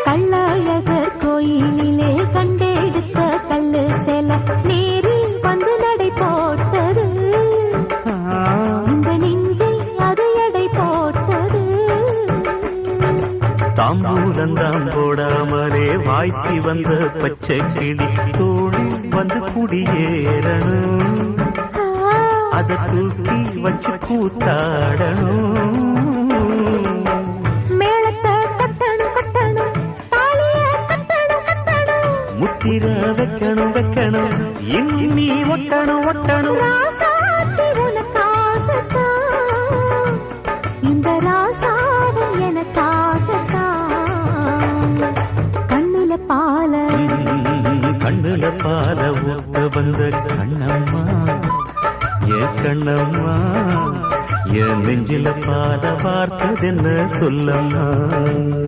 கள்ளழகர் கோயிலிலே கண்டெடுத்த கல்லு செல நேரில் வந்து நடை போட்டது. இந்த நெஞ்சில் அது எடை போட்டது. தாம்பூலந்தாம் போடாமலே வாய்ச்சி வந்த பச்சை கிளி தோளில் வந்து குடியேறணும். அத தூக்கி வச்சு கூத்தாடணும். முத்திர வைக்கணும் வைக்கணும் இன்னும் நீ ஒட்டணும் ஒட்டணும். இந்த ராசாவும் எனக்காகத்தான். கண்ணுல பால கண்ணுல பால ஊத்த வந்த கண்ணம்மா ஏ கண்ணம்மா என் நெஞ்சில பால பார்த்ததென்ன சொல்லம்மா.